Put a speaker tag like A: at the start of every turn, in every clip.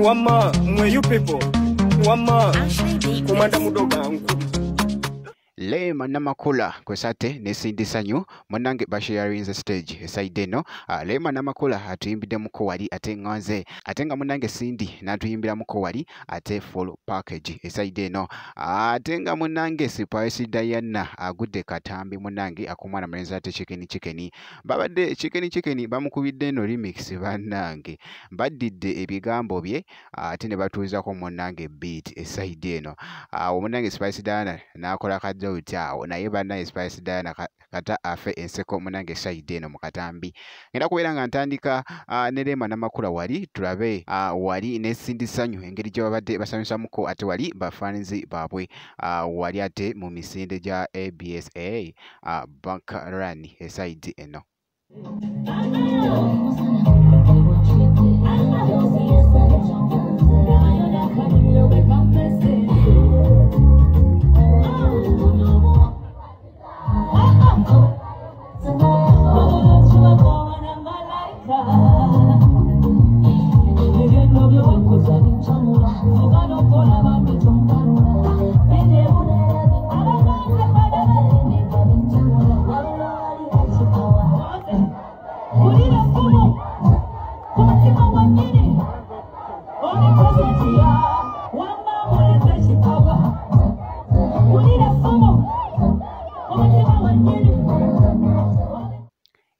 A: Wama, mwe you people. Wama, kumanda mudoga anku.
B: Le manamakula kwesate nesindisanyu monange basharinze stage esaide no le manamakula atuyimbide muko wali ate nganze atenga monange sindi natuyimbira muko wali ate full package esaide no atenga monange Spice Diana agudde katambi monange akumwana mlenza ate chicken babadde chicken bamukubidde no remix banange badidde ebigambo bye ate ne batuuzako monange beat esaide no omonange Spice Diana nakola kadde utawo naye bana Spice Diana kata afe enseko munange side eno mukatambi ngenda kubeera nga ntandika nerema namakula wali tulabe wali nesindisanyu engeri gye babadde basanyusamuko ate wali bafanzi babwe wali ate mu misinde gya ABSA bank run eside eno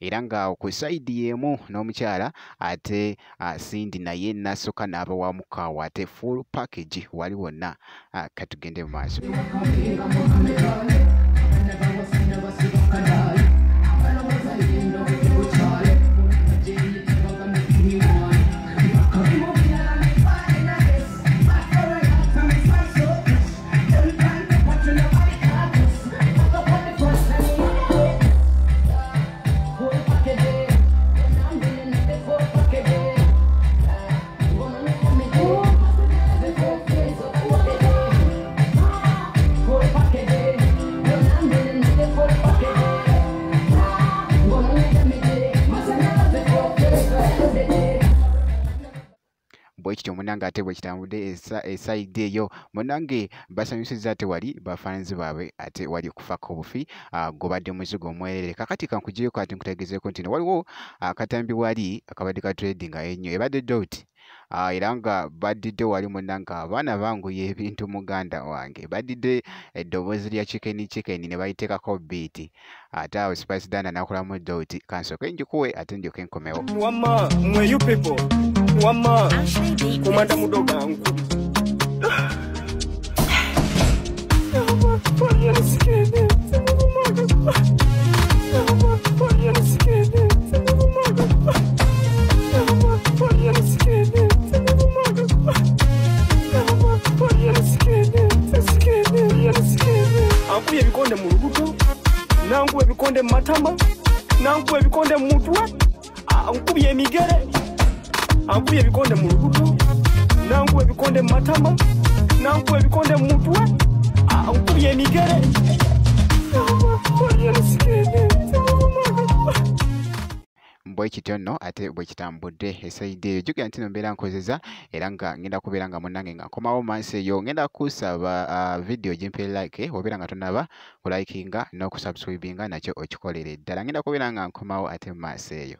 B: Iranga ku side yemu n'omukyala ate Sindi naye nasoka n'aba wa mukawa ate full package wali wonna katugende mu maaso bwekityo munange ate bwekitambudde eside eyo munange basanyusiza ate wali bafanzi baabwe ate wali okufako obufi gobadde muzigo omwerere kakati kankugireko ate nkutegezeeko nti waliwo akatambi wali akabadde ka trading ennyo ebadde dot era nga badidde wali munange abaana banguye ebintu muganda wange badidde eddoboozi lya chicken ne bayiteekako beat ate awo Spice Diana nakolamu dot kansooke njikuwe ate ndyoke nkomewo
A: Wama, mwe you people. Wama, kumanda mudoga anku. Ankuye ebikonde mu lubuto, nankuwe ebikonde mu matama, nankuwe ebikonde mu mutwe, ankubye emigere. Ankuye ebikonde mu lubuto, nankuwe ebikonde mu matama, nankuwe ebikonde mu mutwe, ankubye emigere.
B: bwekityo nno ate bwekitambudde esayide eyo jjukira nti no mbeera nkozeza era nga ngenda kubeera nga munnange nga nkomawo maaso eyo ngenda kusaba video gimpe like obeera nga tonaba kulikinga n'okusubscribinga nakyo okikolere ddala ngenda kubeera nga nkomawo ate mu maaso eyo